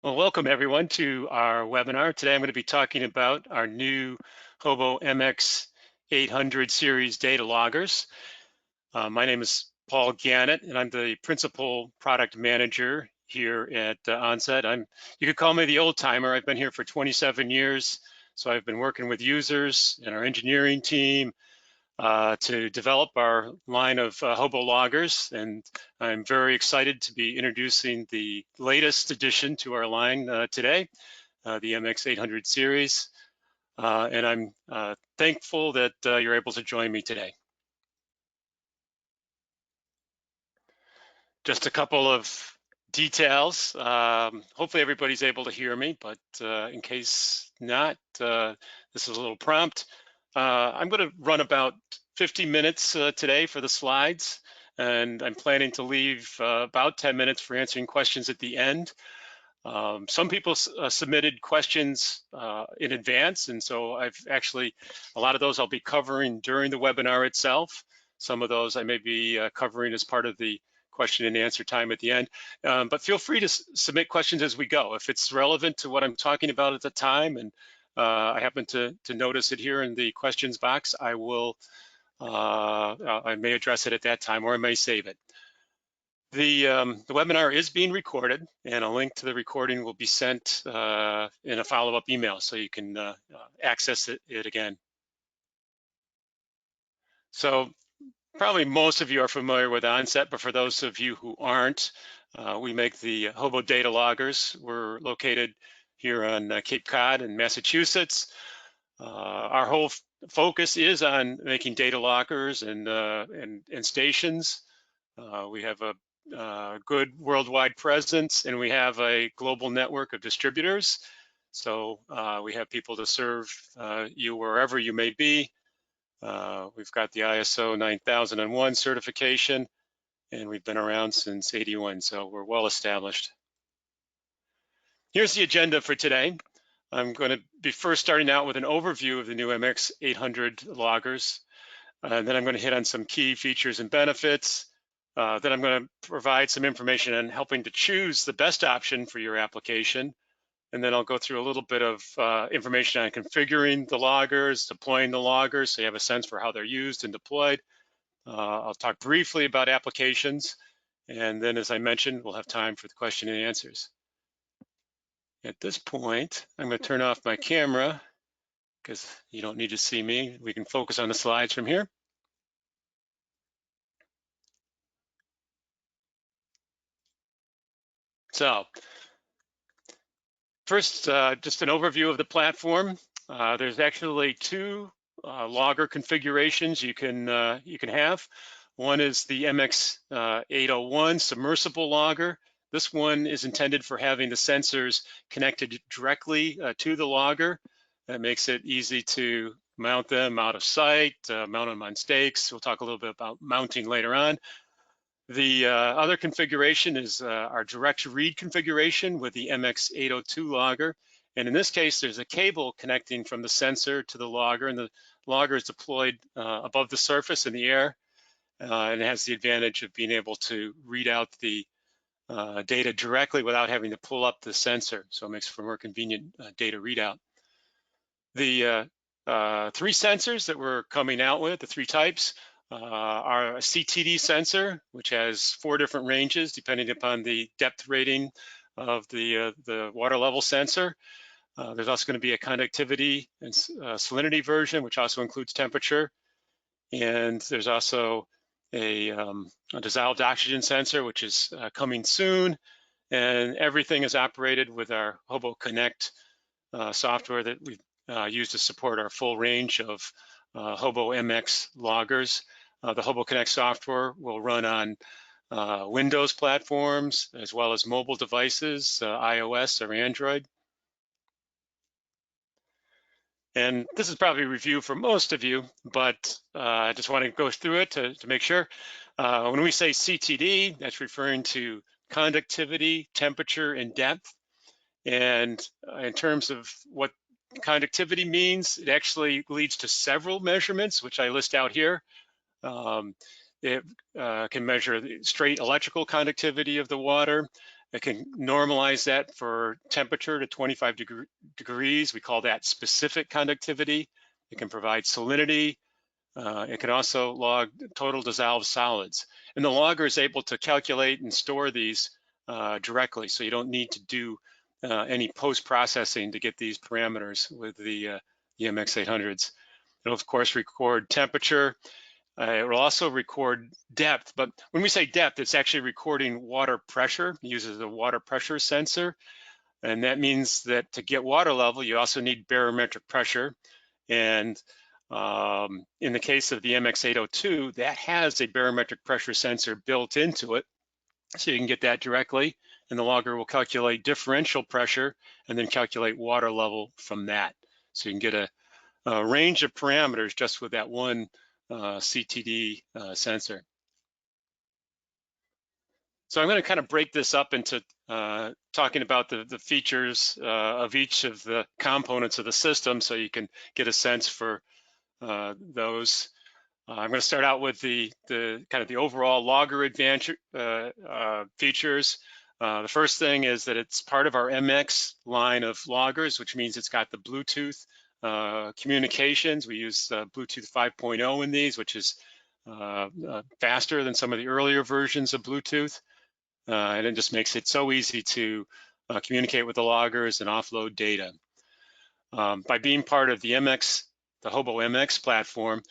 Well, welcome everyone to our webinar. Today I'm going to be talking about our new HOBO MX800 series data loggers. My name is Paul Gannett, and I'm the principal product manager here at Onset. You could call me the old timer. I've been here for 27 years, so I've been working with users and our engineering team to develop our line of HOBO loggers, and I'm very excited to be introducing the latest addition to our line today, the MX800 series, and I'm thankful that you're able to join me today. Just a couple of details. Hopefully everybody's able to hear me, but in case not, this is a little prompt. I'm going to run about 50 minutes today for the slides, and I'm planning to leave about 10 minutes for answering questions at the end. Some people submitted questions in advance, and so a lot of those I'll be covering during the webinar itself. Some of those I may be covering as part of the question and answer time at the end, but feel free to submit questions as we go. If it's relevant to what I'm talking about at the time, and I happen to notice it here in the questions box, I may address it at that time, or I may save it. The webinar is being recorded, and a link to the recording will be sent in a follow-up email, so you can access it again. So probably most of you are familiar with Onset, but for those of you who aren't, we make the HOBO data loggers. We're located here on Cape Cod in Massachusetts. Our whole focus is on making data loggers and stations. We have a good worldwide presence, and we have a global network of distributors. So we have people to serve you wherever you may be. We've got the ISO 9001 certification, and we've been around since '81, so we're well established. Here's the agenda for today. I'm going to be first starting out with an overview of the new MX800 loggers, and then I'm going to hit on some key features and benefits. Then I'm going to provide some information on helping to choose the best option for your application. And then I'll go through a little bit of information on configuring the loggers, deploying the loggers, so you have a sense for how they're used and deployed. I'll talk briefly about applications. And then, as I mentioned, we'll have time for the question and answers. At this point, I'm going to turn off my camera because you don't need to see me. We can focus on the slides from here. So first, just an overview of the platform. There's actually two logger configurations you can have. One is the MX801 submersible logger. This one is intended for having the sensors connected directly to the logger. That makes it easy to mount them out of sight, mount them on stakes. We'll talk a little bit about mounting later on. The other configuration is our direct read configuration with the MX802 logger. And in this case, there's a cable connecting from the sensor to the logger, and the logger is deployed above the surface in the air. And it has the advantage of being able to read out the data directly without having to pull up the sensor. So it makes for more convenient data readout. The three sensors that we're coming out with, the three types, are a CTD sensor, which has 4 different ranges depending upon the depth rating of the water level sensor. There's also going to be a conductivity and salinity version, which also includes temperature. And there's also a dissolved oxygen sensor, which is coming soon. And everything is operated with our HOBO Connect software that we use to support our full range of HOBO MX loggers. The HOBO Connect software will run on Windows platforms as well as mobile devices, iOS or Android. And this is probably a review for most of you, but I just want to go through it to make sure. When we say CTD, that's referring to conductivity, temperature, and depth. And in terms of what conductivity means, it actually leads to several measurements, which I list out here. It can measure the straight electrical conductivity of the water, It can normalize that for temperature to 25 degrees. We call that specific conductivity. It can provide salinity. It can also log total dissolved solids. And the logger is able to calculate and store these directly, so you don't need to do any post-processing to get these parameters with the MX800s. It'll, of course, record temperature. It will also record depth, but when we say depth, it's actually recording water pressure. It uses a water pressure sensor, and that means that to get water level, you also need barometric pressure. And in the case of the MX802, that has a barometric pressure sensor built into it, so you can get that directly, and the logger will calculate differential pressure and then calculate water level from that. So you can get a range of parameters just with that one CTD sensor. So I'm going to kind of break this up into talking about the features of each of the components of the system, so you can get a sense for those. I'm going to start out with the kind of the overall logger advantage features. The first thing is that it's part of our MX line of loggers, which means it's got the Bluetooth communications. We use Bluetooth 5.0 in these, which is faster than some of the earlier versions of Bluetooth. And it just makes it so easy to communicate with the loggers and offload data. By being part of the HOBO MX platform,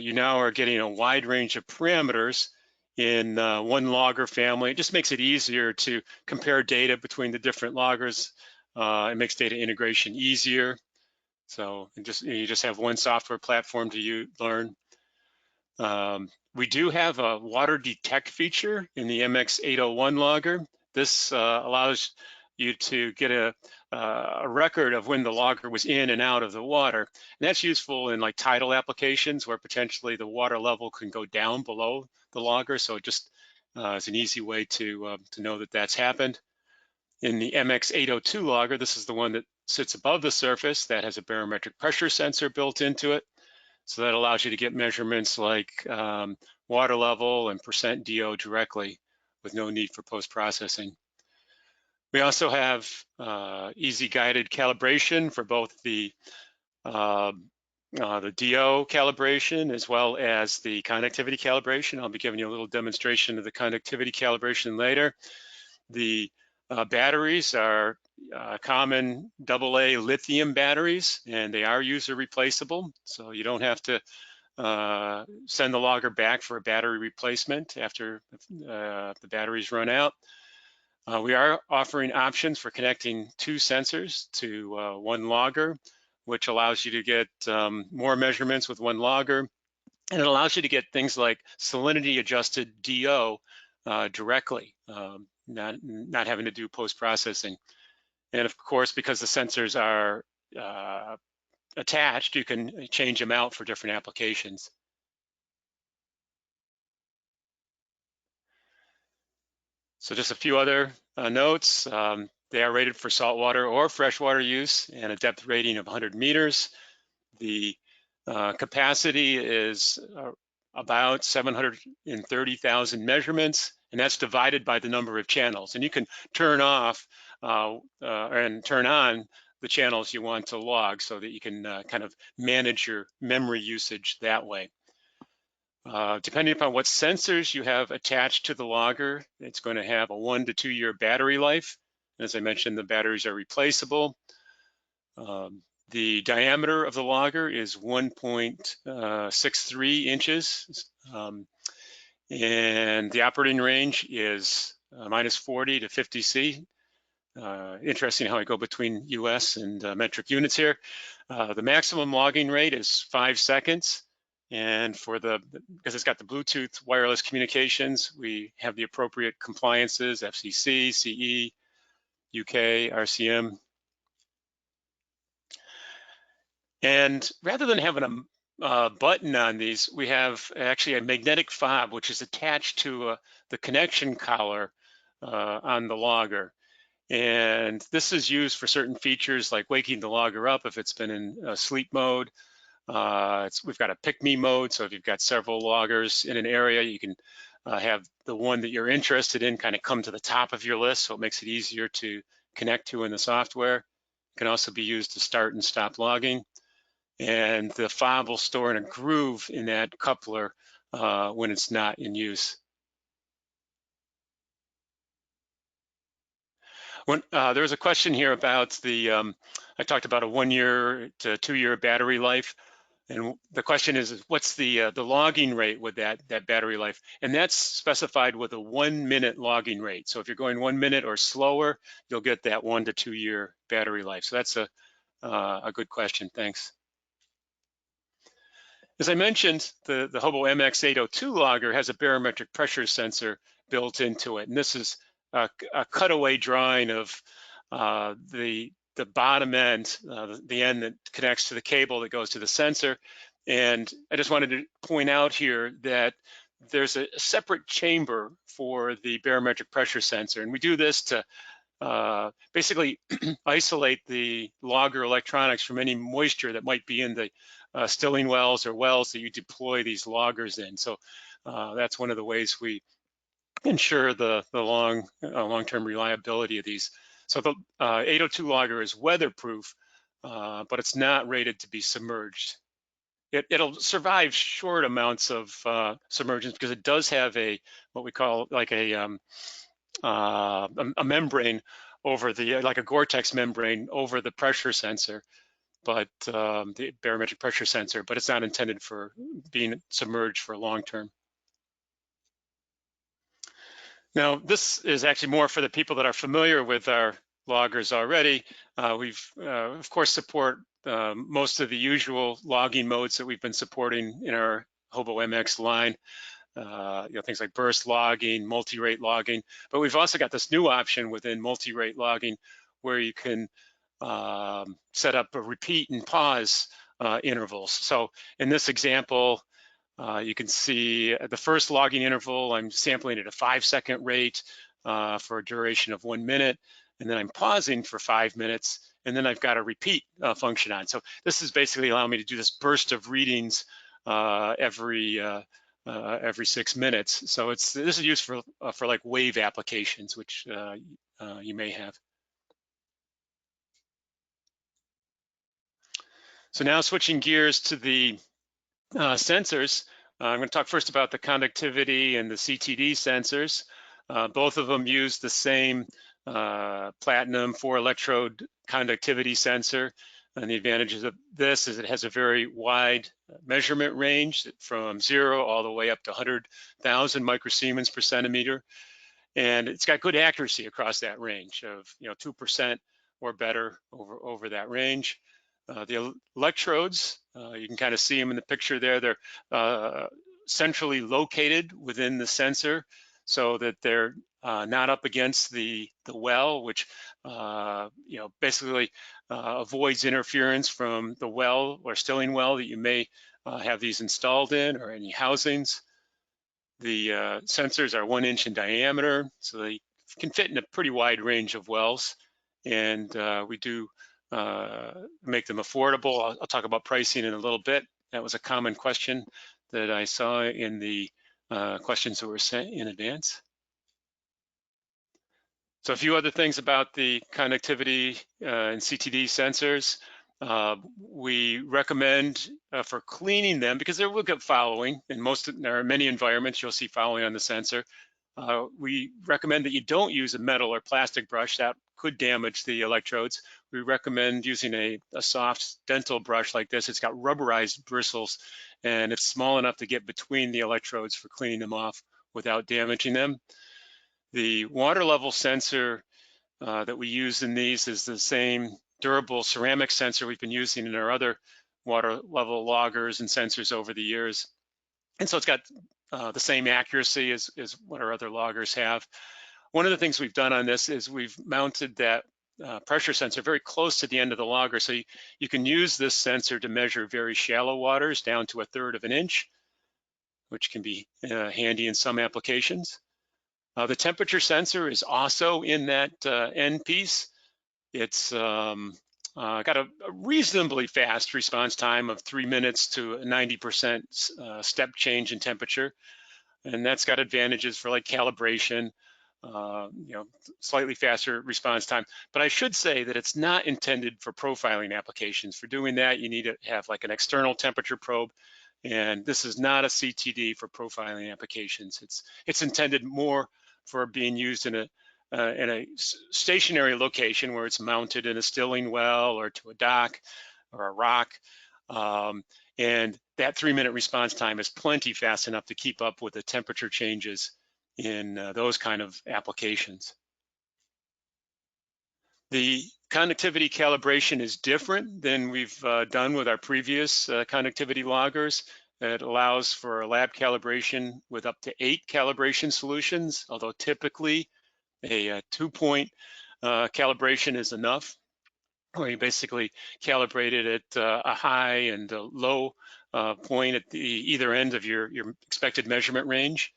you now are getting a wide range of parameters in one logger family. It just makes it easier to compare data between the different loggers. It makes data integration easier. So you just have one software platform to learn. We do have a water detect feature in the MX801 logger. This allows you to get a record of when the logger was in and out of the water. And that's useful in like tidal applications where potentially the water level can go down below the logger. So it just is an easy way to know that that's happened. In the MX802 logger, this is the one that sits above the surface that has a barometric pressure sensor built into it. So that allows you to get measurements like water level and percent DO directly with no need for post-processing. We also have easy guided calibration for both the DO calibration as well as the conductivity calibration. I'll be giving you a little demonstration of the conductivity calibration later. The batteries are common AA lithium batteries, and they are user replaceable. So you don't have to send the logger back for a battery replacement after the batteries run out. We are offering options for connecting two sensors to one logger, which allows you to get more measurements with one logger. And it allows you to get things like salinity adjusted DO directly, not having to do post-processing. And of course, because the sensors are attached, you can change them out for different applications. So just a few other notes. They are rated for saltwater or freshwater use and a depth rating of 100 meters. The capacity is about 730,000 measurements, and that's divided by the number of channels. And you can turn off and turn on the channels you want to log so that you can kind of manage your memory usage that way. Depending upon what sensors you have attached to the logger, it's going to have a 1 to 2 year battery life. As I mentioned, the batteries are replaceable. The diameter of the logger is 1.63 inches, and the operating range is -40 to 50 C. Interesting how I go between US and metric units here. The maximum logging rate is 5 seconds. And because it's got the Bluetooth wireless communications, we have the appropriate compliances, FCC, CE, UK, RCM. And rather than having a button on these, we have actually a magnetic fob, which is attached to the connection collar on the logger. And this is used for certain features like waking the logger up if it's been in sleep mode. We've got a pick me mode, so if you've got several loggers in an area, you can have the one that you're interested in kind of come to the top of your list, so it makes it easier to connect to in the software. It can also be used to start and stop logging. And the fob will store in a groove in that coupler when it's not in use. There was a question here about I talked about a 1 year to 2 year battery life. And the question is what's the logging rate with that battery life? And that's specified with a 1 minute logging rate. So if you're going 1 minute or slower, you'll get that 1 to 2 year battery life. So that's a good question, thanks. As I mentioned, the HOBO MX802 logger has a barometric pressure sensor built into it. And this is a cutaway drawing of the bottom end, the end that connects to the cable that goes to the sensor. And I just wanted to point out here that there's a separate chamber for the barometric pressure sensor. And we do this to basically isolate the logger electronics from any moisture that might be in the stilling wells or wells that you deploy these loggers in. So that's one of the ways we ensure the long-term reliability of these. So the 802 logger is weatherproof, but it's not rated to be submerged. It'll survive short amounts of submergence because it does have what we call like a membrane over like a Gore-Tex membrane over the pressure sensor, but the barometric pressure sensor, but it's not intended for being submerged for long term. Now, this is actually more for the people that are familiar with our loggers already. We've, of course, support most of the usual logging modes that we've been supporting in our HOBO MX line. Things like burst logging, multi-rate logging, but we've also got this new option within multi-rate logging where you can set up a repeat and pause intervals. So in this example, you can see the first logging interval, I'm sampling at a 5-second rate for a duration of 1 minute, and then I'm pausing for 5 minutes, and then I've got a repeat function on. So this is basically allowing me to do this burst of readings every 6 minutes. So this is used for like wave applications, which you may have. So now switching gears to the sensors, I'm going to talk first about the conductivity and the CTD sensors. Both of them use the same platinum 4-electrode conductivity sensor. And the advantages of this is it has a very wide measurement range from 0 all the way up to 100,000 microsiemens per centimeter. And it's got good accuracy across that range of 2% or better over that range. The electrodes, you can kind of see them in the picture there. They're centrally located within the sensor so that they're not up against the well, which basically avoids interference from the well or stilling well that you may have these installed in or any housings. The sensors are 1 inch in diameter, so they can fit in a pretty wide range of wells, and we do make them affordable. I'll talk about pricing in a little bit. That was a common question that I saw in the questions that were sent in advance. So a few other things about the conductivity and CTD sensors. We recommend for cleaning them, because there will get fouling in there are many environments you'll see fouling on the sensor. We recommend that you don't use a metal or plastic brush that could damage the electrodes. We recommend using a soft dental brush like this. It's got rubberized bristles and it's small enough to get between the electrodes for cleaning them off without damaging them. The water level sensor that we use in these is the same durable ceramic sensor we've been using in our other water level loggers and sensors over the years. And so it's got the same accuracy as what our other loggers have. One of the things we've done on this is we've mounted that pressure sensor very close to the end of the logger. So you can use this sensor to measure very shallow waters down to 1/3 of an inch, which can be handy in some applications. The temperature sensor is also in that end piece. It's got a reasonably fast response time of 3 minutes to a 90% step change in temperature. and that's got advantages for like calibration, slightly faster response time. But I should say that it's not intended for profiling applications. For doing that, you need to have like an external temperature probe, and this is not a CTD for profiling applications. It's intended more for being used in a stationary location where it's mounted in a stilling well or to a dock or a rock. And that 3-minute response time is plenty fast enough to keep up with the temperature changes in those kind of applications. The conductivity calibration is different than we've done with our previous conductivity loggers. It allows for a lab calibration with up to 8 calibration solutions, although typically a 2-point calibration is enough, where you basically calibrate it at a high and a low point at the either end of your expected measurement range.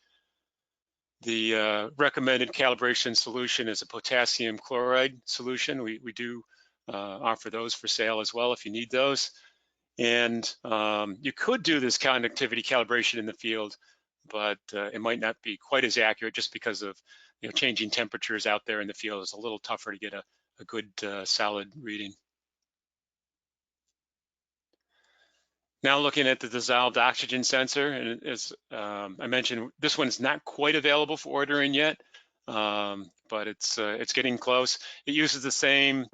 The recommended calibration solution is a potassium chloride solution. We do offer those for sale as well if you need those. And you could do this conductivity calibration in the field, but it might not be quite as accurate just because of changing temperatures out there in the field. It's a little tougher to get a good solid reading. Now looking at the dissolved oxygen sensor, and as I mentioned, this one is not quite available for ordering yet, but it's getting close. It uses the same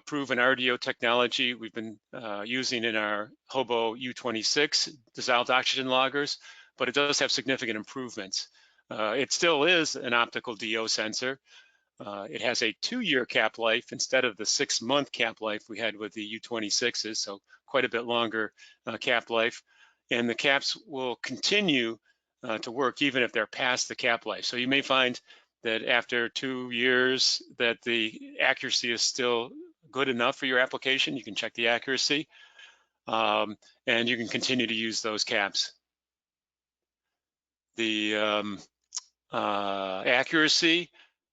proven RDO technology we've been using in our HOBO U26 dissolved oxygen loggers, but it does have significant improvements. It still is an optical DO sensor. It has a 2-year cap life instead of the 6-month cap life we had with the U26s, so quite a bit longer cap life. And the caps will continue to work even if they're past the cap life. So you may find that after 2 years that the accuracy is still good enough for your application. You can check the accuracy, and you can continue to use those caps. The accuracy,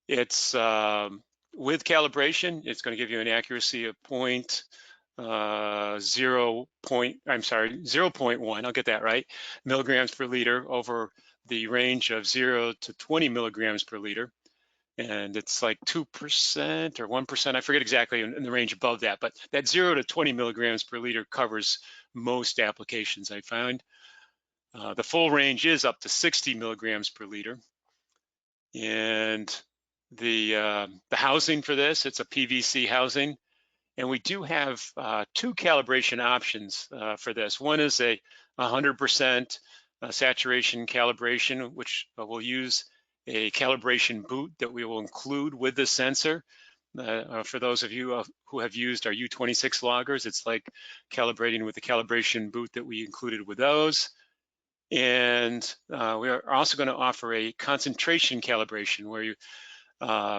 it's with calibration, it's going to give you an accuracy of 0.1, I'll get that right, milligrams per liter over the range of 0 to 20 milligrams per liter. And it's like 2% or 1%, I forget exactly in the range above that, but that 0 to 20 milligrams per liter covers most applications I found. The full range is up to 60 milligrams per liter. And the housing for this, it's a PVC housing. And we do have 2 calibration options for this. One is a 100% saturation calibration, which will use a calibration boot that we will include with the sensor. For those of you who have used our U26 loggers, it's like calibrating with the calibration boot that we included with those. And we are also going to offer a concentration calibration where you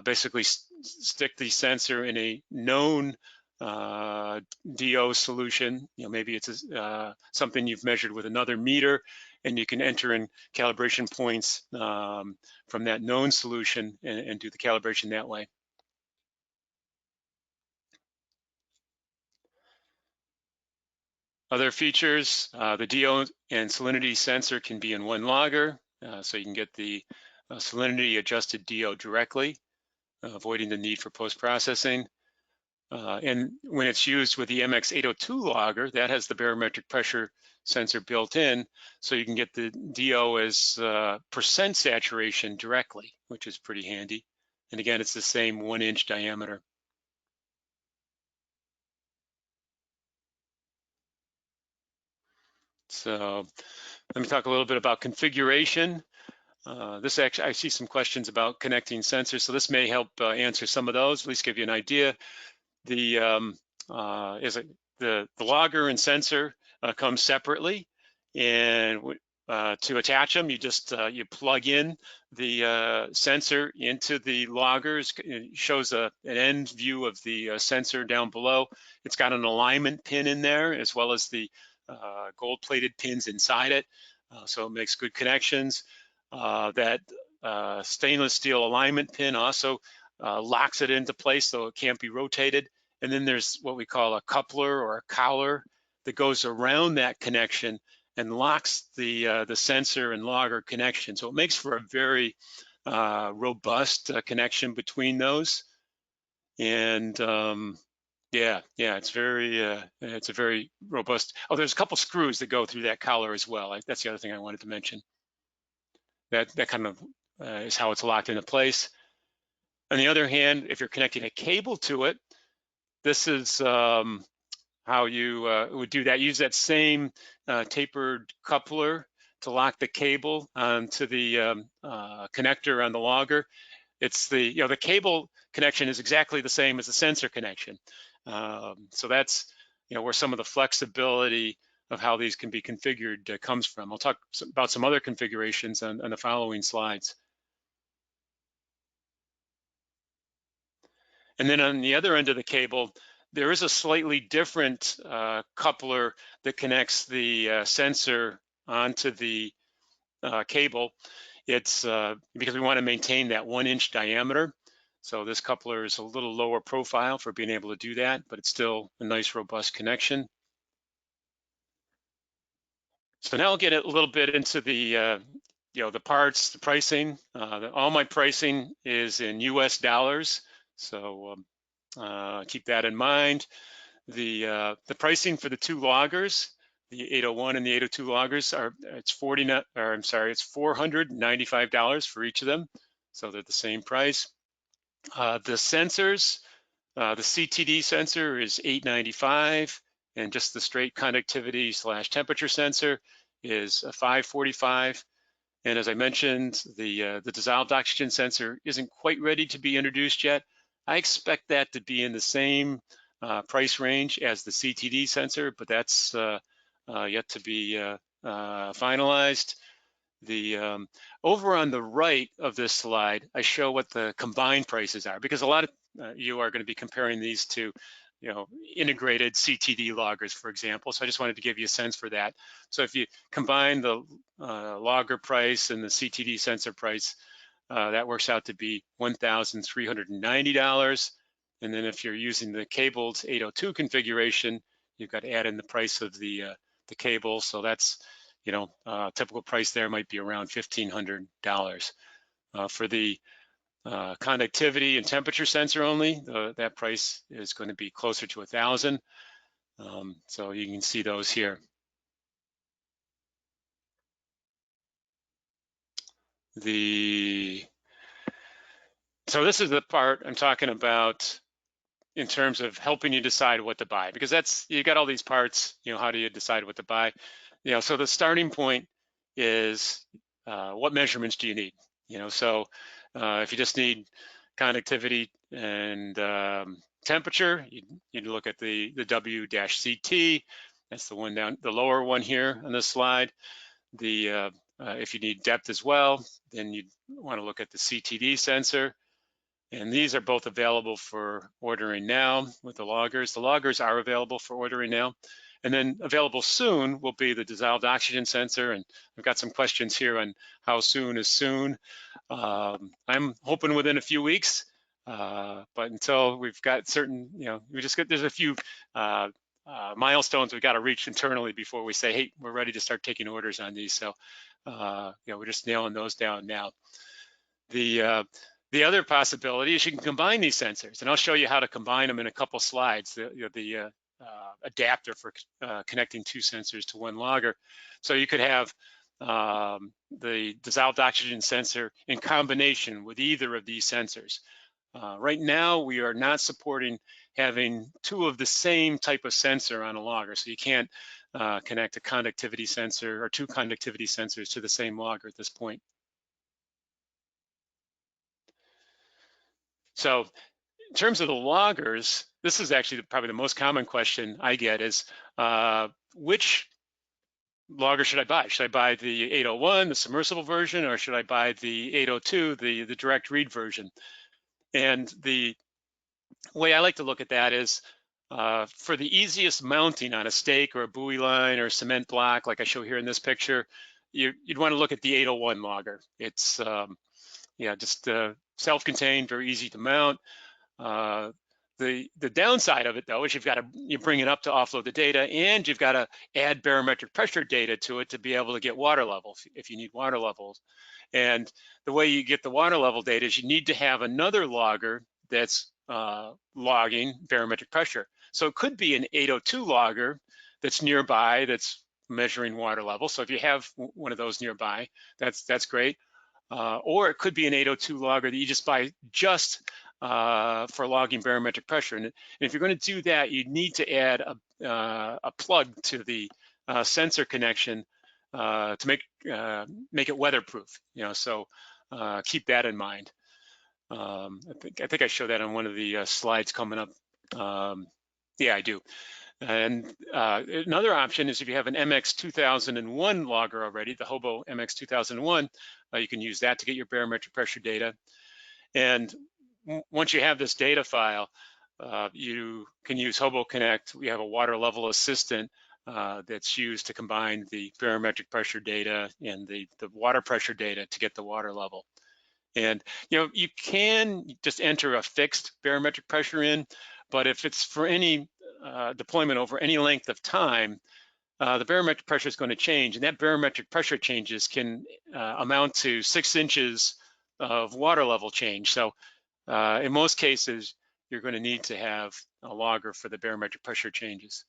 basically stick the sensor in a known DO solution. Maybe it's something you've measured with another meter, and you can enter in calibration points from that known solution and do the calibration that way. Other features, the DO and salinity sensor can be in one logger, so you can get the salinity adjusted DO directly, avoiding the need for post-processing. And when it's used with the MX802 logger, that has the barometric pressure sensor built in, so you can get the DO as percent saturation directly, which is pretty handy. And again, it's the same 1-inch diameter. So let me talk a little bit about configuration. This actually, I see some questions about connecting sensors, so this may help answer some of those, at least give you an idea. The logger and sensor come separately, and to attach them, you just you plug in the sensor into the loggers. It shows an end view of the sensor down below. It's got an alignment pin in there, as well as the gold-plated pins inside it, so it makes good connections. That stainless steel alignment pin also locks it into place so it can't be rotated. And then there's what we call a coupler or a collar that goes around that connection and locks the sensor and logger connection. So it makes for a very robust connection between those. And yeah, it's a very robust. Oh, there's a couple screws that go through that collar as well. That's the other thing I wanted to mention. That kind of is how it's locked into place. On the other hand, if you're connecting a cable to it, this is how you would do that. Use that same tapered coupler to lock the cable onto the connector on the logger. It's the the cable connection is exactly the same as the sensor connection. So that's where some of the flexibility of how these can be configured comes from. I'll talk about some other configurations on the following slides. And then on the other end of the cable, there is a slightly different coupler that connects the sensor onto the cable. It's because we want to maintain that 1-inch diameter. So this coupler is a little lower profile for being able to do that, but it's still a nice, robust connection. So now I'll get a little bit into the the parts, the pricing. All my pricing is in US dollars, so keep that in mind. The pricing for the two loggers, the 801 and the 802 loggers, it's $495 for each of them, so they're the same price. The sensors, the CTD sensor is $895, and just the straight conductivity / temperature sensor is $545. And as I mentioned, the dissolved oxygen sensor isn't quite ready to be introduced yet. I expect that to be in the same price range as the CTD sensor, but that's yet to be finalized. The over on the right of this slide, I show what the combined prices are, because a lot of you are going to be comparing these to integrated CTD loggers, for example. So I just wanted to give you a sense for that. So if you combine the logger price and the CTD sensor price, that works out to be $1,390. And then if you're using the cabled 802 configuration, you've got to add in the price of the cable. So that's typical price there might be around $1,500. For the conductivity and temperature sensor only, that price is going to be closer to $1,000. So you can see those here. So this is the part I'm talking about in terms of helping you decide what to buy, because you got all these parts. How do you decide what to buy? So the starting point is what measurements do you need? So if you just need conductivity and temperature, you'd look at the W-CT. That's the one down, the lower one here on this slide. If you need depth as well, then you'd want to look at the CTD sensor. And these are both available for ordering now with the loggers. The loggers are available for ordering now. And then available soon will be the dissolved oxygen sensor. And I've got some questions here on how soon is soon. I'm hoping within a few weeks, but until we've got certain, there's a few milestones we've got to reach internally before we say, hey, we're ready to start taking orders on these. So, we're just nailing those down now. The other possibility is you can combine these sensors, and I'll show you how to combine them in a couple slides. The adapter for connecting two sensors to one logger. So you could have the dissolved oxygen sensor in combination with either of these sensors. Right now, we are not supporting having two of the same type of sensor on a logger, so you can't connect a conductivity sensor or two conductivity sensors to the same logger at this point. So in terms of the loggers, this is actually probably the most common question I get is, which logger should I buy? Should I buy the 801, the submersible version, or should I buy the 802, the direct read version? And the way I like to look at that is, for the easiest mounting on a stake or a buoy line or a cement block, like I show here in this picture, you'd want to look at the 801 logger. It's just self-contained, very easy to mount. The downside of it, though, is you bring it up to offload the data, and you've got to add barometric pressure data to it to be able to get water levels if you need water levels. And the way you get the water level data is you need to have another logger that's logging barometric pressure. So it could be an 802 logger that's nearby that's measuring water level. So if you have one of those nearby, that's great. Or it could be an 802 logger that you just buy just for logging barometric pressure. And if you're going to do that, you need to add a plug to the sensor connection to make it weatherproof. So keep that in mind. I think I showed that on one of the slides coming up. Yeah, I do. And another option is if you have an MX801 logger already, the HOBO MX801, you can use that to get your barometric pressure data. And once you have this data file, you can use HOBO Connect. We have a water level assistant that's used to combine the barometric pressure data and the water pressure data to get the water level. And you can just enter a fixed barometric pressure in, but if it's for any deployment over any length of time, the barometric pressure is going to change, and that barometric pressure changes can amount to 6 inches of water level change. So in most cases, you're going to need to have a logger for the barometric pressure changes.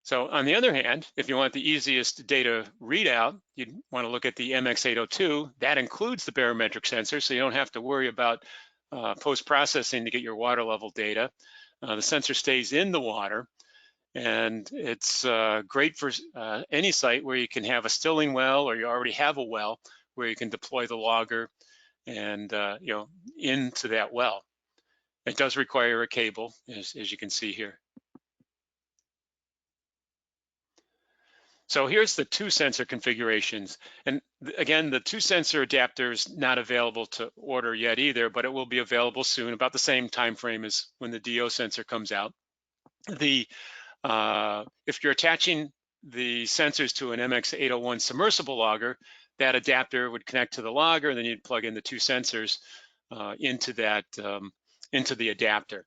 So on the other hand, if you want the easiest data readout, you'd want to look at the MX802. That includes the barometric sensor, so you don't have to worry about post-processing to get your water level data. The sensor stays in the water, and it's great for any site where you can have a stilling well, or you already have a well where you can deploy the logger and into that well. It does require a cable, as you can see here. So here's the 2 sensor configurations. And again, the 2 sensor adapter is not available to order yet either, but it will be available soon, about the same time frame as when the DO sensor comes out. If you're attaching the sensors to an MX801 submersible logger, that adapter would connect to the logger, and then you'd plug in the 2 sensors into the adapter.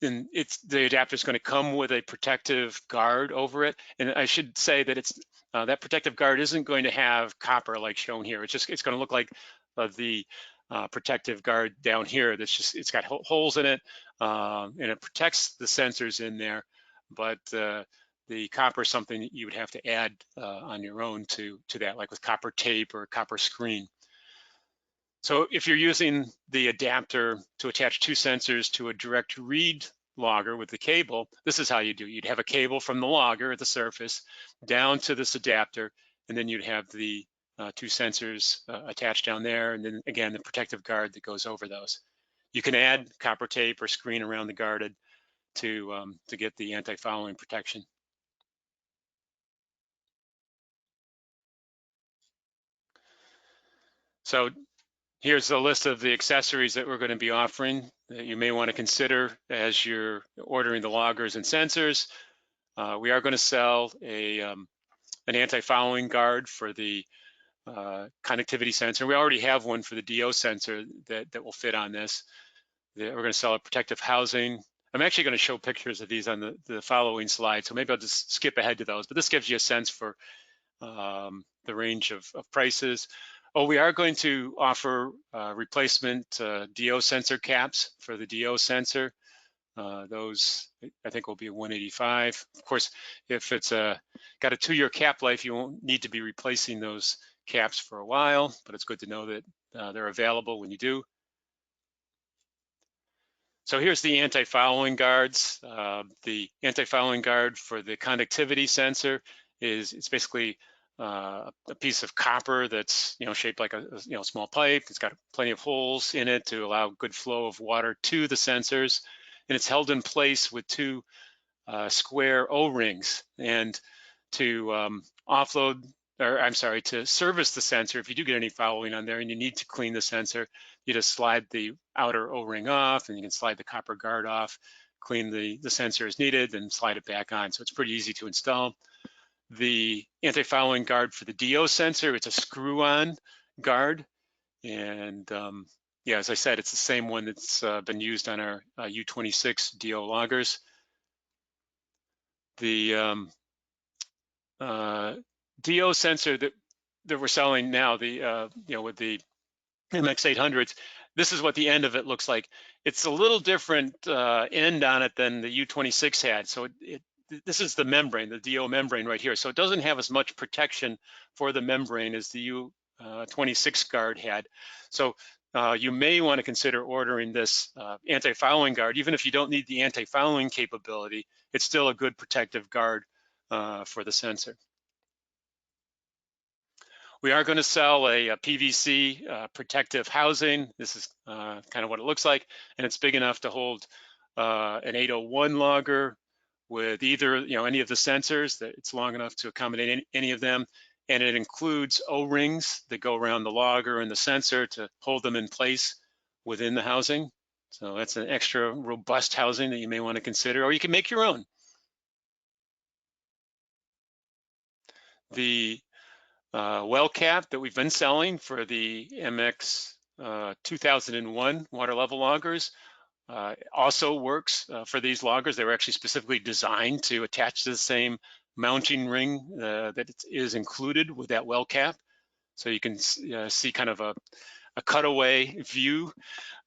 And the adapter is going to come with a protective guard over it. And I should say that that protective guard isn't going to have copper like shown here. It's going to look like the protective guard down here. It's got holes in it, and it protects the sensors in there. But the copper is something that you would have to add on your own to that, like with copper tape or copper screen. So if you're using the adapter to attach 2 sensors to a direct read logger with the cable, this is how you do it. You'd have a cable from the logger at the surface down to this adapter, and then you'd have the 2 sensors attached down there, and then again, the protective guard that goes over those. You can add copper tape or screen around the guarded to get the anti-fouling protection. So here's a list of the accessories that we're going to be offering that you may want to consider as you're ordering the loggers and sensors. We are going to sell an anti-fouling guard for the conductivity sensor. We already have one for the DO sensor that will fit on this. We're going to sell a protective housing. I'm actually going to show pictures of these on the following slide, so maybe I'll just skip ahead to those, but this gives you a sense for the range of prices. Oh, we are going to offer replacement DO sensor caps for the DO sensor. Those I think will be $185. Of course, if it's got a 2-year cap life, you won't need to be replacing those caps for a while, but it's good to know that they're available when you do. So here's the anti-fouling guards. The anti-fouling guard for the conductivity sensor it's basically a piece of copper that's shaped like a small pipe. It's got plenty of holes in it to allow good flow of water to the sensors, and it's held in place with 2 square O-rings. And to to service the sensor, if you do get any fouling on there and you need to clean the sensor, you just slide the outer O-ring off, and you can slide the copper guard off, clean the sensor as needed, and slide it back on. So it's pretty easy to install. The anti-fouling guard for the DO sensor, it's a screw-on guard, and yeah, as I said, it's the same one that's been used on our U26 DO loggers. The DO sensor that we're selling now, the with the MX800s, this is what the end of it looks like. It's a little different end on it than the U26 had. So this is the membrane, the DO membrane right here. So it doesn't have as much protection for the membrane as the U26 guard had. So you may want to consider ordering this anti-fouling guard. Even if you don't need the anti-fouling capability, it's still a good protective guard for the sensor. We are going to sell a PVC protective housing. This is kind of what it looks like, and it's big enough to hold an 801 logger with either any of the sensors. That it's long enough to accommodate any of them, and it includes O-rings that go around the logger and the sensor to hold them in place within the housing. So that's an extra robust housing that you may want to consider, or you can make your own. The well cap that we've been selling for the MX 2001 water level loggers also works for these loggers. They were actually specifically designed to attach to the same mounting ring that is included with that well cap. So you can see kind of a cutaway view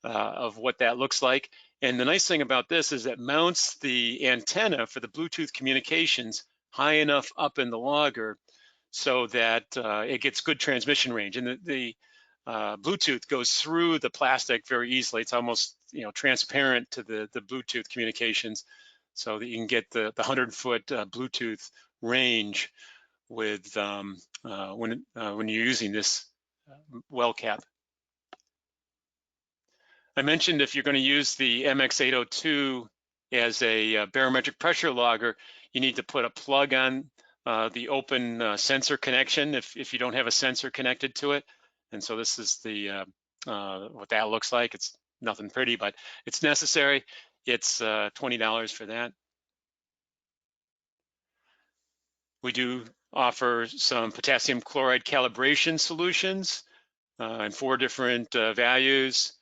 of what that looks like. And the nice thing about this is it mounts the antenna for the Bluetooth communications high enough up in the logger so that it gets good transmission range. And the Bluetooth goes through the plastic very easily. It's almost transparent to the Bluetooth communications, so that you can get the 100-foot Bluetooth range with when you're using this well cap. I mentioned if you're going to use the MX802 as a barometric pressure logger, you need to put a plug on the open sensor connection if you don't have a sensor connected to it. And so this is the what that looks like. It's nothing pretty, but it's necessary. It's $20 for that. We do offer some potassium chloride calibration solutions in 4 different values.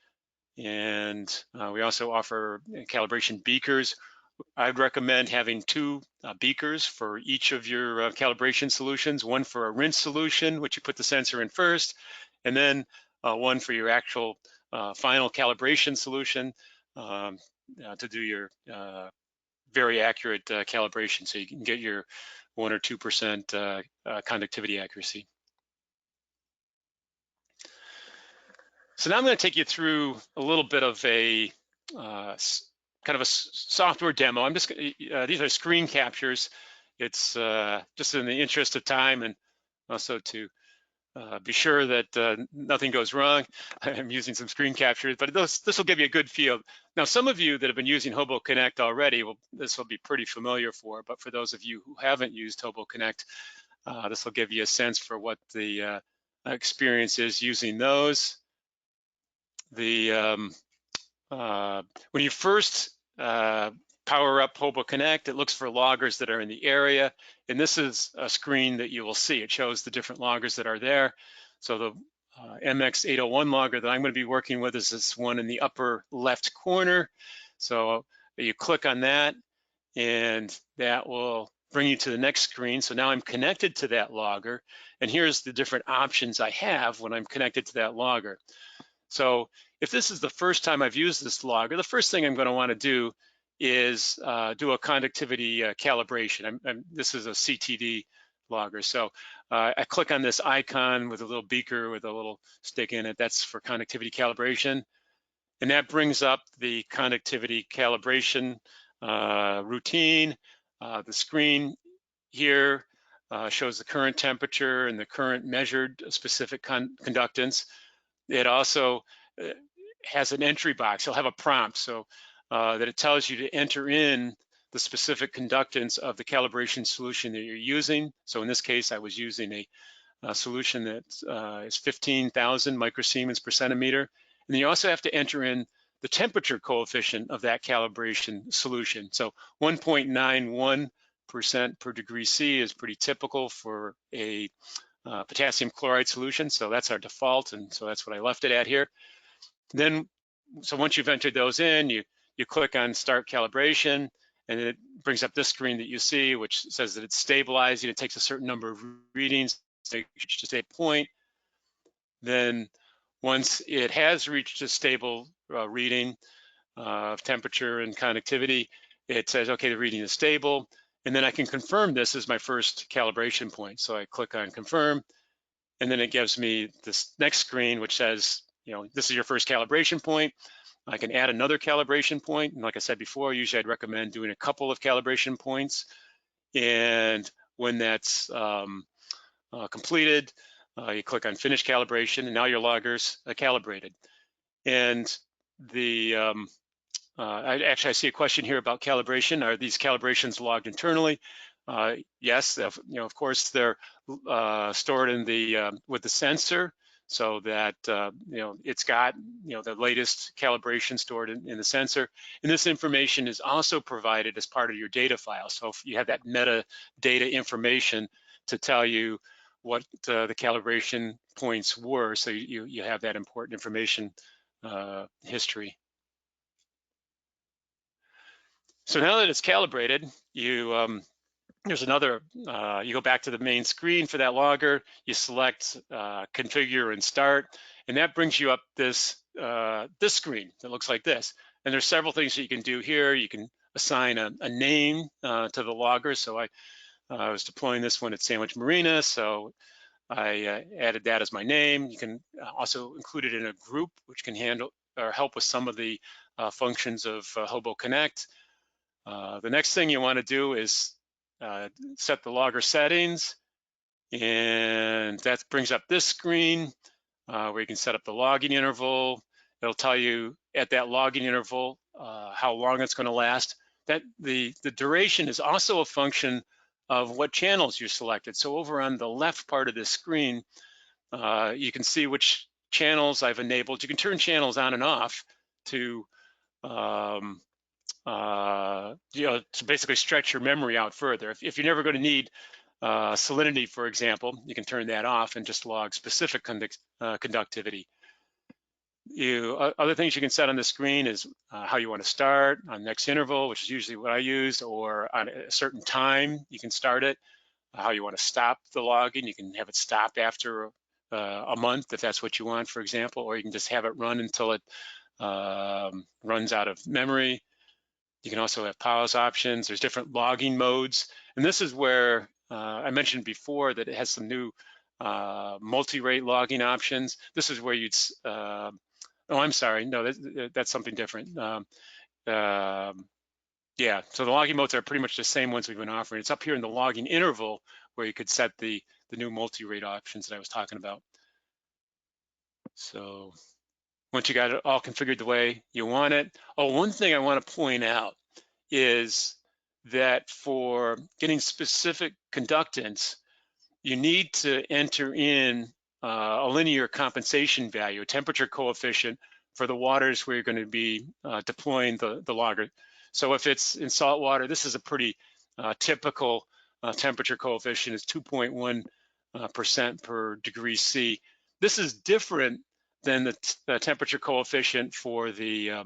And we also offer calibration beakers. I'd recommend having 2 beakers for each of your calibration solutions, one for a rinse solution, which you put the sensor in first, and then one for your actual final calibration solution to do your very accurate calibration, so you can get your 1 or 2% conductivity accuracy. So now I'm going to take you through a little bit of a kind of a software demo. I'm just these are screen captures. It's just in the interest of time and also to be sure that nothing goes wrong. I'm using some screen captures, but this will give you a good feel. Now, some of you that have been using HOBO Connect already, this will be pretty familiar for, but for those of you who haven't used HOBO Connect, this will give you a sense for what the experience is using those. When you first power up HOBO Connect, it looks for loggers that are in the area. And this is a screen that you will see. It shows the different loggers that are there. So the MX801 logger that I'm going to be working with is this one in the upper left corner. So you click on that and that will bring you to the next screen. So now I'm connected to that logger. And here's the different options I have when I'm connected to that logger. So if this is the first time I've used this logger, the first thing I'm going to want to do is do a conductivity calibration. This is a CTD logger. So I click on this icon with a little beaker with a little stick in it. That's for conductivity calibration. And that brings up the conductivity calibration routine. The screen here shows the current temperature and the current measured specific conductance. It also has an entry box. It'll have a prompt so that it tells you to enter in the specific conductance of the calibration solution that you're using. So in this case, I was using a solution that is 15,000 microsiemens per centimeter. And then you also have to enter in the temperature coefficient of that calibration solution. So 1.91% per degree C is pretty typical for a potassium chloride solution. So that's our default, and so that's what I left it at here. Then, so once you've entered those in, you click on Start Calibration, and it brings up this screen that you see, which says that it's stabilizing. It takes a certain number of readings to reach a point. Then once it has reached a stable reading of temperature and conductivity, it says, okay, the reading is stable. And then I can confirm this as my first calibration point. So I click on Confirm, and then it gives me this next screen, which says, this is your first calibration point. I can add another calibration point. And like I said before, usually I'd recommend doing a couple of calibration points. And when that's completed, you click on Finish Calibration, and now your logger's calibrated. And I see a question here about calibration. Are these calibrations logged internally? Yes, of course they're stored in with the sensor, so that it's got the latest calibration stored in the sensor. And this information is also provided as part of your data file. So if you have that metadata information to tell you what the calibration points were, so you have that important information history. So now that it's calibrated, there's another, you go back to the main screen for that logger, you select Configure and Start, and that brings you up this screen that looks like this. And there's several things that you can do here. You can assign a name to the logger. So I was deploying this one at Sandwich Marina, so I added that as my name. You can also include it in a group, which can handle or help with some of the functions of HOBO Connect. The next thing you want to do is set the logger settings, and that brings up this screen where you can set up the logging interval. It'll tell you at that logging interval how long it's going to last. That the duration is also a function of what channels you selected. So over on the left part of this screen, you can see which channels I've enabled. You can turn channels on and off to to basically stretch your memory out further. If you're never going to need salinity, for example, you can turn that off and just log specific conductivity. Other things you can set on the screen is how you want to start on next interval, which is usually what I use, or on a certain time you can start it. How you want to stop the logging, you can have it stop after a month if that's what you want, for example, or you can just have it run until it runs out of memory. You can also have pause options. There's different logging modes. And this is where I mentioned before that it has some new multi-rate logging options. This is where you'd, oh, I'm sorry, no, that's something different. Yeah, so the logging modes are pretty much the same ones we've been offering. It's up here in the logging interval where you could set the new multi-rate options that I was talking about. So once you got it all configured the way you want it. Oh, one thing I want to point out is that for getting specific conductance, you need to enter in a linear compensation value, a temperature coefficient for the waters where you're going to be deploying the logger. So if it's in salt water, this is a pretty typical temperature coefficient. It's 2.1% per degree C. This is different than the temperature coefficient for the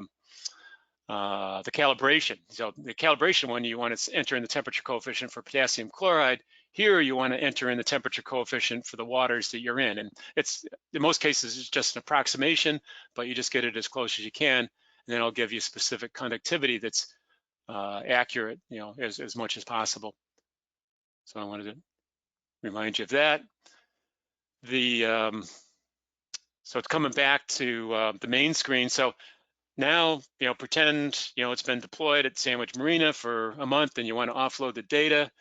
calibration. So the calibration one, you want to enter in the temperature coefficient for potassium chloride. Here, you want to enter in the temperature coefficient for the waters that you're in. And it's, in most cases, it's just an approximation, but you just get it as close as you can, and then it'll give you specific conductivity that's accurate, as much as possible. So I wanted to remind you of that. So it's coming back to the main screen. So now, pretend, it's been deployed at Sandwich Marina for a month and you want to offload the data.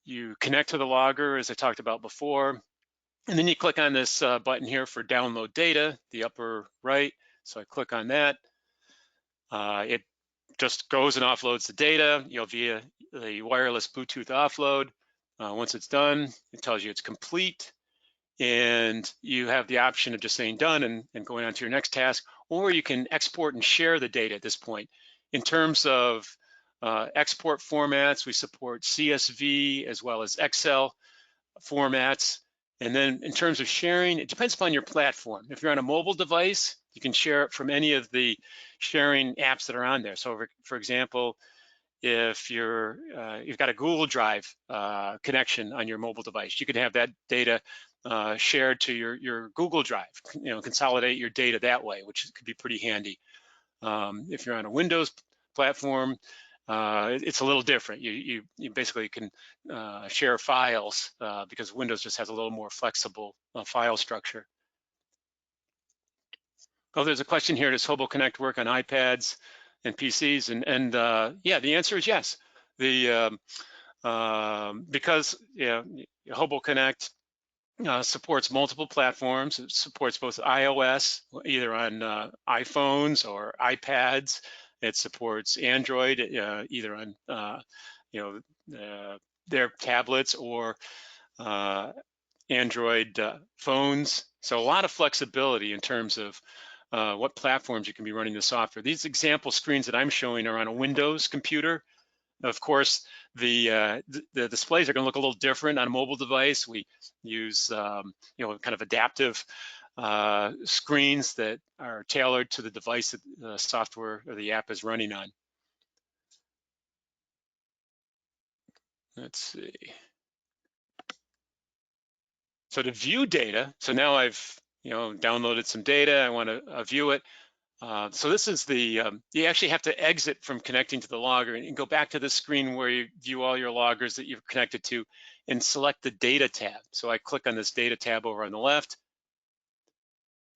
You connect to the logger, as I talked about before, and then you click on this button here for download data, the upper right. So I click on that. It just goes and offloads the data, via the wireless Bluetooth offload. Once it's done, it tells you it's complete. And you have the option of just saying done and going on to your next task, or you can export and share the data at this point. In terms of export formats, we support CSV as well as Excel formats. And then in terms of sharing, it depends upon your platform. If you're on a mobile device, You can share it from any of the sharing apps that are on there. So for example, if you've got a Google Drive connection on your mobile device, you can have that data shared to your Google Drive, consolidate your data that way, which could be pretty handy. If you're on a Windows platform, it's a little different. You basically can share files because Windows just has a little more flexible file structure. Oh, there's a question here. Does HOBO Connect work on iPads and PCs? And yeah, the answer is yes. Because HOBO Connect supports multiple platforms. It supports both iOS, either on iPhones or iPads. It supports Android, either on their tablets or Android phones. So a lot of flexibility in terms of what platforms you can be running the software. These example screens that I'm showing are on a Windows computer. Of course, the displays are going to look a little different on a mobile device. We use kind of adaptive screens that are tailored to the device that the software or the app is running on. Let's see. So to view data, so now I've downloaded some data. I want to view it. So this is the, you actually have to exit from connecting to the logger and go back to the screen where you view all your loggers that you've connected to and select the data tab. So I click on this data tab over on the left,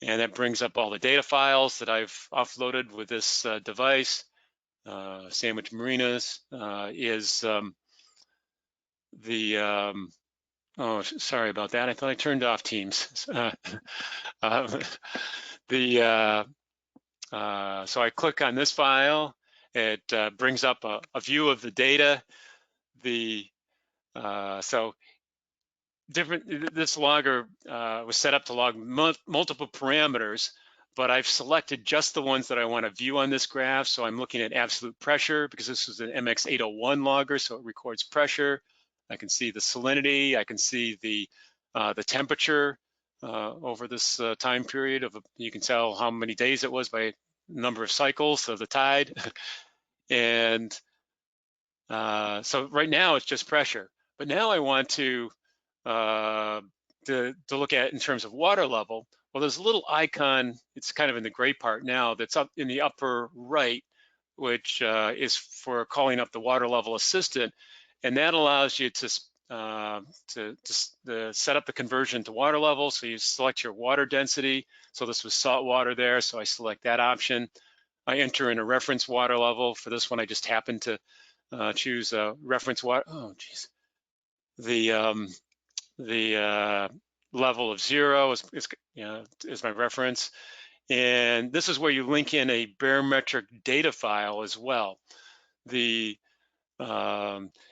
and that brings up all the data files that I've offloaded with this device. Sandwich Marinas is oh, sorry about that. I thought I turned off Teams. So I click on this file. It brings up a view of the data. This logger was set up to log multiple parameters, but I've selected just the ones that I want to view on this graph. So I'm looking at absolute pressure because this is an MX801 logger, so it records pressure. I can see the salinity. I can see the temperature over this time period. You can tell how many days it was by number of cycles of the tide. And so right now it's just pressure. But now I want to look at in terms of water level. Well, there's a little icon. It's kind of in the gray part now. That's up in the upper right, which is for calling up the water level assistant. And that allows you to set up the conversion to water level. So you select your water density. So this was salt water there, so I select that option. I enter in a reference water level. For this one, I just happened to choose a reference water. Oh, geez. The level of 0 is my reference. And this is where you link in a barometric data file as well.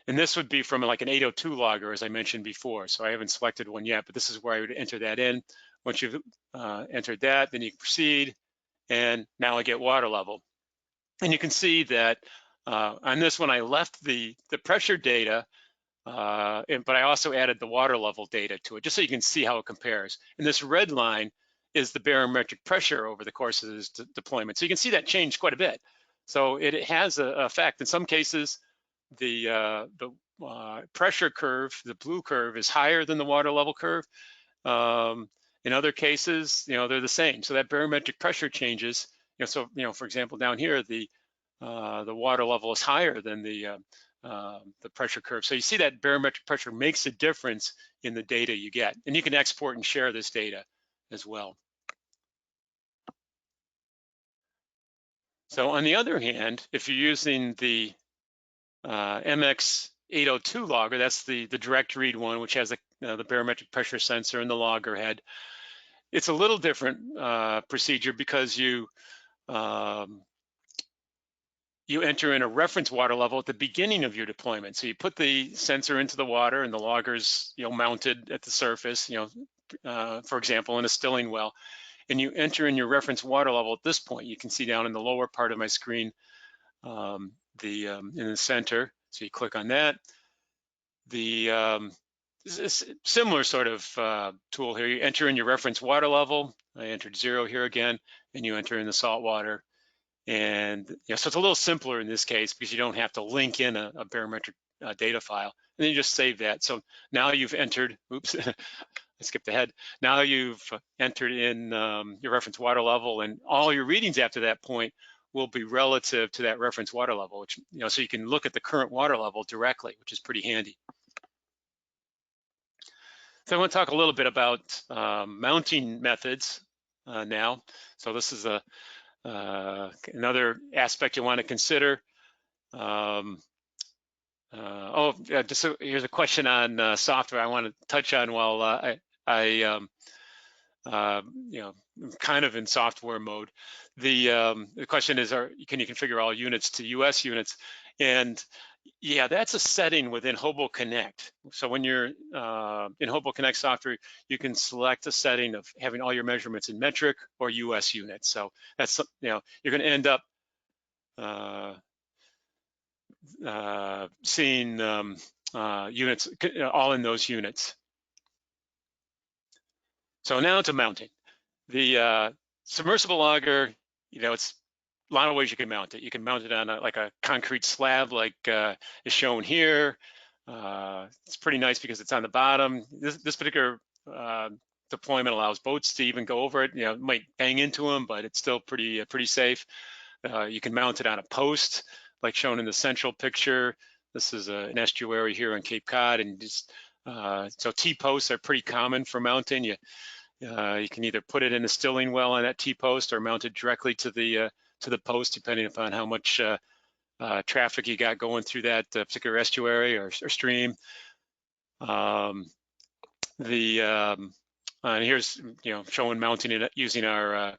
And this would be from like an 802 logger, as I mentioned before. So I haven't selected one yet, but this is where I would enter that in. Once you've entered that, then you proceed, and now I get water level. And you can see that on this one, I left the pressure data, but I also added the water level data to it, just so you can see how it compares. And this red line is the barometric pressure over the course of this deployment. So you can see that changed quite a bit. So it has an effect. In some cases, the pressure curve, the blue curve, is higher than the water level curve. In other cases, they're the same. So that barometric pressure changes. So for example, down here, the water level is higher than the pressure curve. So you see that barometric pressure makes a difference in the data you get, and you can export and share this data as well. So on the other hand, if you're using the MX802 logger, that's the direct read one, which has the barometric pressure sensor and the logger head. It's a little different procedure because you enter in a reference water level at the beginning of your deployment. So you put the sensor into the water and the logger's mounted at the surface, for example, in a stilling well, and you enter in your reference water level at this point. You can see down in the lower part of my screen, in the center. So you click on that. similar sort of tool here. You enter in your reference water level. I entered 0 here again, and you enter in the salt water. And so it's a little simpler in this case because you don't have to link in a barometric data file. And then you just save that. So now you've entered, oops, I skipped ahead. Now you've entered in your reference water level, and all your readings after that point will be relative to that reference water level, which, so you can look at the current water level directly, which is pretty handy. So I want to talk a little bit about mounting methods now. So this is another aspect you want to consider. Here's a question on software I want to touch on while I'm kind of in software mode. The question is, can you configure all units to US units? And yeah, that's a setting within HOBO Connect. So when you're in HOBO Connect software, you can select a setting of having all your measurements in metric or US units. So that's, you're going to end up seeing units all in those units. So now to mounting. The submersible logger, it's a lot of ways you can mount it. You can mount it on like a concrete slab like is shown here. It's pretty nice because it's on the bottom. This particular deployment allows boats to even go over it. It might bang into them, but it's still pretty safe. You can mount it on a post like shown in the central picture. This is an estuary here on Cape Cod, and just so T-posts are pretty common for mounting. You can either put it in a stilling well on that T-post or mount it directly to the post, depending upon how much traffic you got going through that particular estuary or stream. And here's showing mounting it using our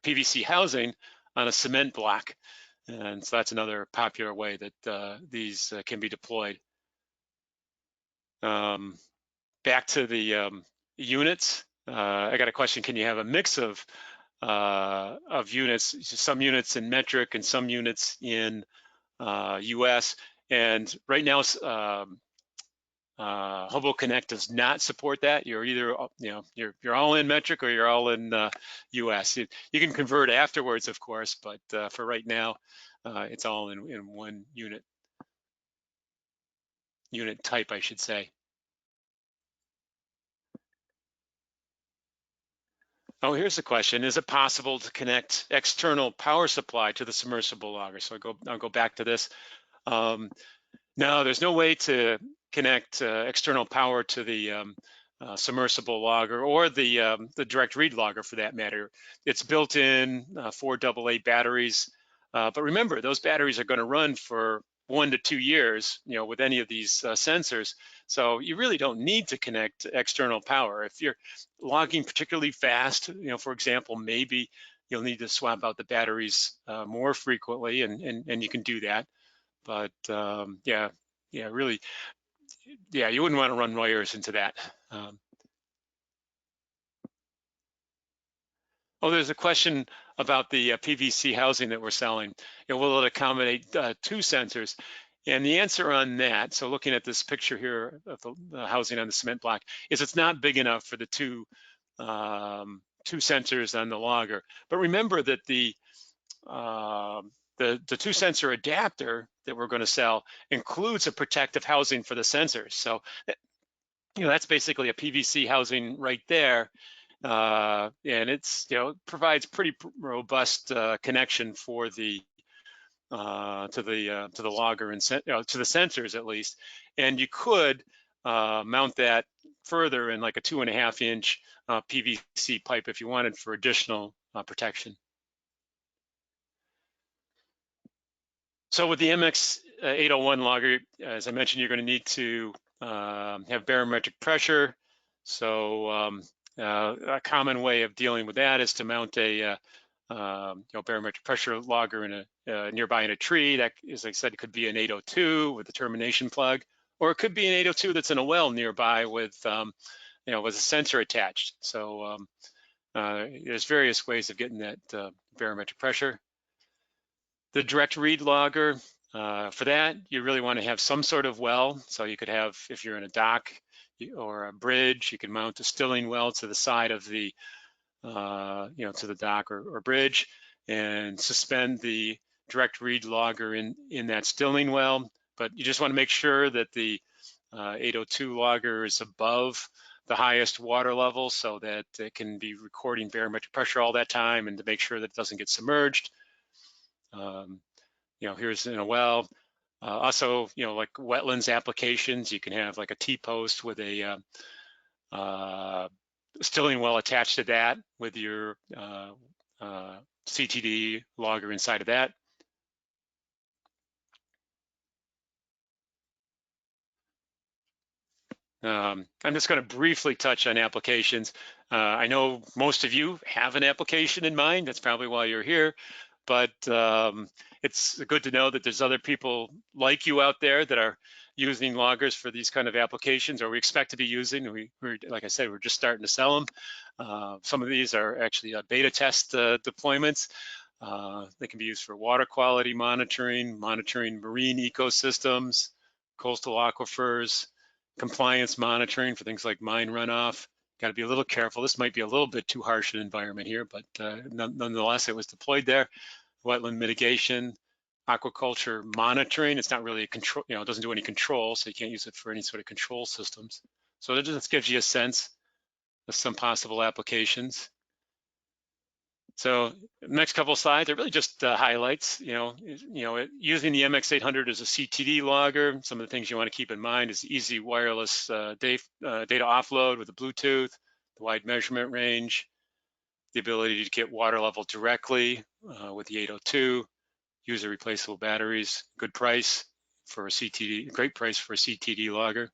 PVC housing on a cement block, and so that's another popular way that these can be deployed. Back to the units. I got a question: can you have a mix of units, some units in metric and some units in US? And right now, HOBO Connect does not support that. You're either, you're all in metric or you're all in US. You can convert afterwards, of course, but for right now, it's all in one unit type, I should say. Oh, here's the question. Is it possible to connect external power supply to the submersible logger? So I'll go back to this. No, there's no way to connect external power to the submersible logger or the direct read logger for that matter. It's built in 4 AA batteries. But remember, those batteries are going to run for 1 to 2 years, with any of these sensors. So you really don't need to connect external power. If you're logging particularly fast, for example, maybe you'll need to swap out the batteries more frequently, and you can do that. But really, you wouldn't want to run wires into that. Oh, there's a question about the PVC housing that we're selling. Will it accommodate 2 sensors? And the answer on that, so looking at this picture here of the housing on the cement block, is it's not big enough for the two sensors on the logger. But remember that the 2 sensor adapter that we're going to sell includes a protective housing for the sensors. So that's basically a PVC housing right there. And it's provides pretty robust connection for the to the logger and to the sensors at least. And you could mount that further in like a 2.5-inch PVC pipe if you wanted for additional protection. So with the MX801 logger, as I mentioned, you're going to need to have barometric pressure. So a common way of dealing with that is to mount a barometric pressure logger in nearby in a tree. That, as I said, it could be an 802 with a termination plug, or it could be an 802 that's in a well nearby with with a sensor attached. So there's various ways of getting that barometric pressure. The direct read logger, for that, you really want to have some sort of well. So you could have, if you're in a dock, or a bridge. You can mount a stilling well to the side of the, to the dock or bridge, and suspend the direct read logger in that stilling well. But you just want to make sure that the 802 logger is above the highest water level so that it can be recording barometric pressure all that time, and to make sure that it doesn't get submerged. Here's in a well. Also, like wetlands applications, you can have like a T-post with a stilling well attached to that with your CTD logger inside of that. I'm just going to briefly touch on applications. I know most of you have an application in mind. That's probably why you're here. But it's good to know that there's other people like you out there that are using loggers for these kind of applications, or we expect to be using. We're, like I said, we're just starting to sell them. Some of these are actually beta test deployments. They can be used for water quality monitoring marine ecosystems, coastal aquifers, compliance monitoring for things like mine runoff. Got to be a little careful. This might be a little bit too harsh an environment here, but nonetheless, it was deployed there. Wetland mitigation, aquaculture monitoring. It's not really a control, it doesn't do any control, so you can't use it for any sort of control systems. So that just gives you a sense of some possible applications. So next couple of slides are really just highlights. Using the MX800 as a CTD logger, some of the things you want to keep in mind is easy wireless data offload with the Bluetooth, the wide measurement range, the ability to get water level directly with the 802, user replaceable batteries, good price for a CTD, great price for a CTD logger.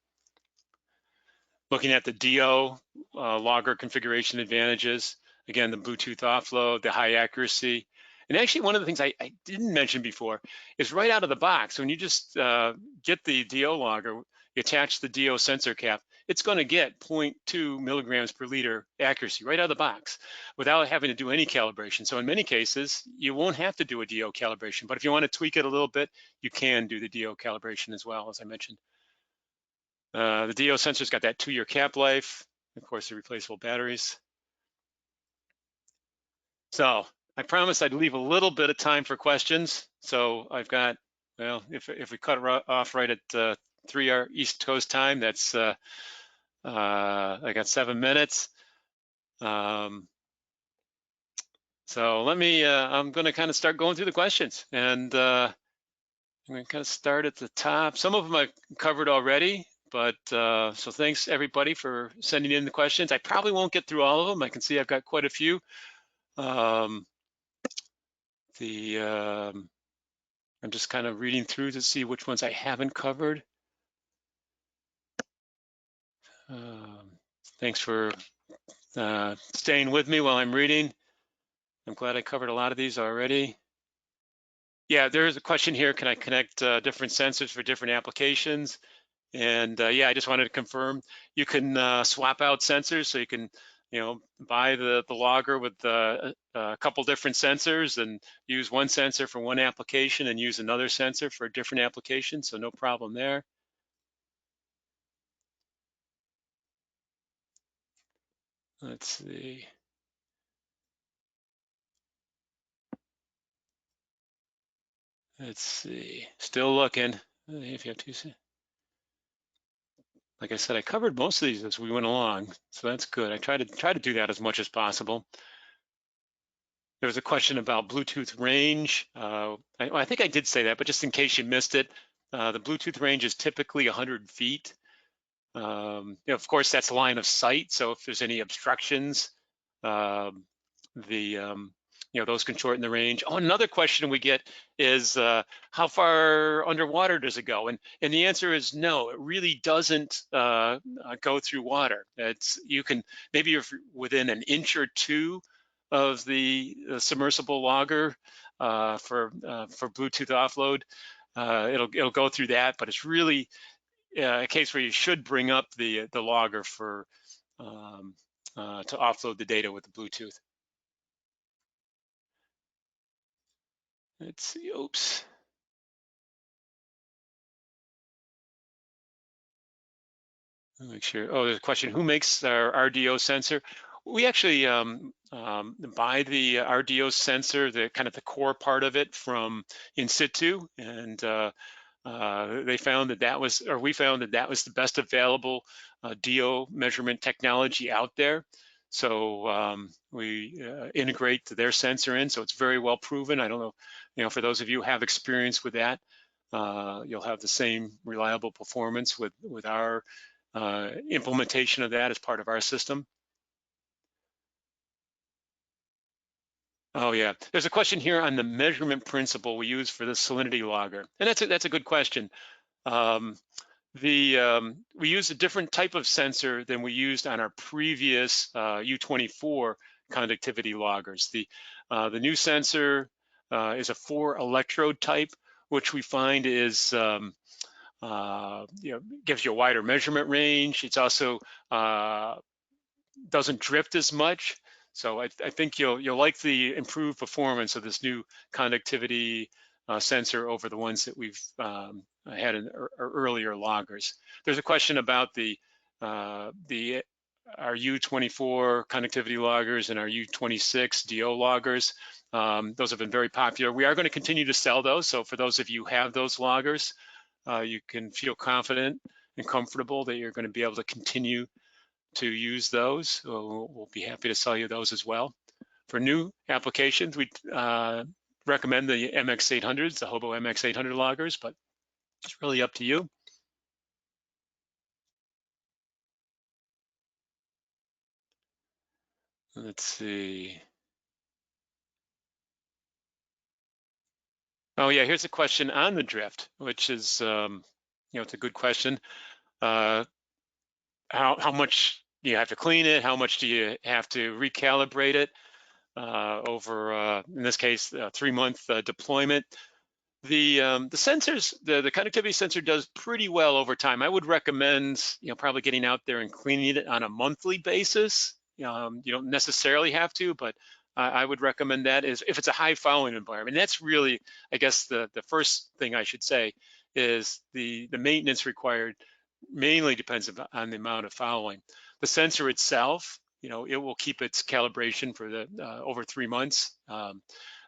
Looking at the DO logger configuration advantages, again, the Bluetooth offload, the high accuracy. And actually, one of the things I didn't mention before is right out of the box, when you just get the DO logger, you attach the DO sensor cap, it's going to get 0.2 milligrams per liter accuracy right out of the box without having to do any calibration. So in many cases, you won't have to do a DO calibration, but if you want to tweak it a little bit, you can do the DO calibration as well, as I mentioned. The DO sensor's got that 2-year cap life, of course, the replaceable batteries. So I promised I'd leave a little bit of time for questions. So I've got, well, if we cut off right at 3 hour East Coast time, that's I got 7 minutes. So let me, I'm going to kind of start going through the questions, and I'm going to kind of start at the top. Some of them I've covered already, but so thanks everybody for sending in the questions. I probably won't get through all of them. I can see I've got quite a few. I'm just kind of reading through to see which ones I haven't covered. Thanks for staying with me while I'm reading. I'm glad I covered a lot of these already. Yeah, there is a question here. Can I connect different sensors for different applications? And yeah, I just wanted to confirm you can swap out sensors, so you can, buy the logger with a couple different sensors and use one sensor for one application and use another sensor for a different application. So no problem there. Let's see. Let's see. Still looking. If you have two. Like I said, I covered most of these as we went along, so that's good. I try to do that as much as possible. There was a question about Bluetooth range. I think I did say that, but just in case you missed it, the Bluetooth range is typically 100 feet. Of course, that's line of sight, so if there's any obstructions, those can shorten the range. Oh, another question we get is how far underwater does it go? And the answer is no, it really doesn't go through water. You can, maybe if you're within an inch or two of the submersible logger for Bluetooth offload, it'll go through that, but it's really a case where you should bring up the logger for to offload the data with the Bluetooth. Let's see, oops. Make sure. Oh, there's a question. Who makes our RDO sensor? We actually buy the RDO sensor, the kind of the core part of it from in situ, and they found that was, or we found that was the best available DO measurement technology out there. So we integrate their sensor in, so it's very well proven. I don't know, for those of you who have experience with that, you'll have the same reliable performance with our implementation of that as part of our system. Oh yeah, there's a question here on the measurement principle we use for the salinity logger, and that's a good question. We use a different type of sensor than we used on our previous U24 conductivity loggers. The new sensor is a 4 electrode type, which we find is gives you a wider measurement range. It's also doesn't drift as much. So I think you'll like the improved performance of this new conductivity sensor over the ones that we've had in earlier loggers. There's a question about our U24 conductivity loggers and our U26 DO loggers. Those have been very popular. We are going to continue to sell those. So for those of you who have those loggers, you can feel confident and comfortable that you're going to be able to continue to use those. So we'll be happy to sell you those as well. For new applications, we recommend the MX800s, the HOBO MX800 loggers, but it's really up to you. Let's see. Oh yeah, here's a question on the drift, which is, it's a good question. How much do you have to clean it? How much do you have to recalibrate it over, in this case, 3-month deployment? The sensors, the conductivity sensor does pretty well over time. I would recommend, probably getting out there and cleaning it on a monthly basis. You don't necessarily have to, but I would recommend that is if it's a high fouling environment. And that's really, I guess, the first thing I should say is the maintenance required mainly depends on the amount of fouling. The sensor itself, it will keep its calibration for the over 3 months.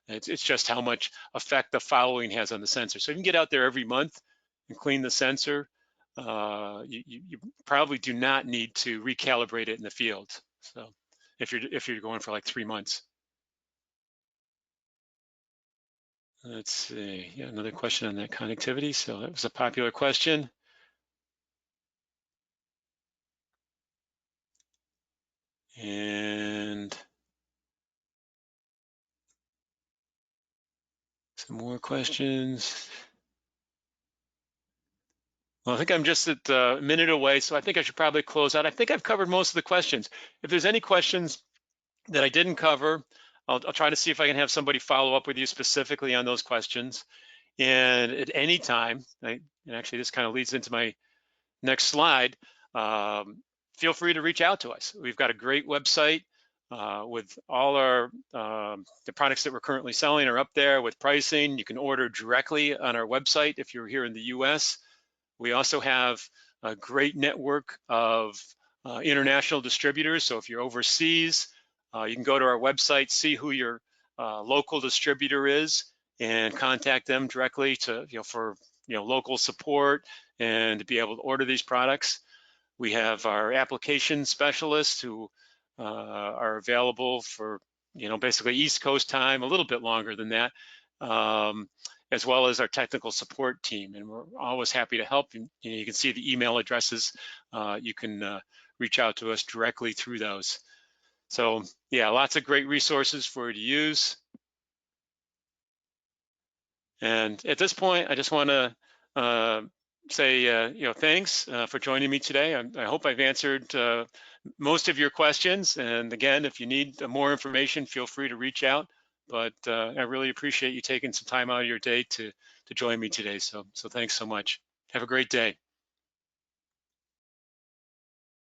It's just how much effect the fouling has on the sensor. So if you can get out there every month and clean the sensor, you probably do not need to recalibrate it in the field. So if you're going for like 3 months. Let's see, yeah, another question on that connectivity. So that was a popular question. And some more questions. Well, I think I'm just at a minute away, so I think I should probably close out. I think I've covered most of the questions. If there's any questions that I didn't cover, I'll try to see if I can have somebody follow up with you specifically on those questions. And at any time, and actually this kind of leads into my next slide, feel free to reach out to us. We've got a great website with all our, the products that we're currently selling are up there with pricing. You can order directly on our website if you're here in the US. We also have a great network of international distributors. So if you're overseas, you can go to our website, see who your local distributor is, and contact them directly to for local support and to be able to order these products. We have our application specialists who are available for basically East Coast time, a little bit longer than that, as well as our technical support team, and we're always happy to help. You can see the email addresses. You can reach out to us directly through those. So yeah, lots of great resources for you to use. And at this point, I just want to say thanks for joining me today. I hope I've answered most of your questions. And again, if you need more information, feel free to reach out. But I really appreciate you taking some time out of your day to join me today. So thanks so much. Have a great day.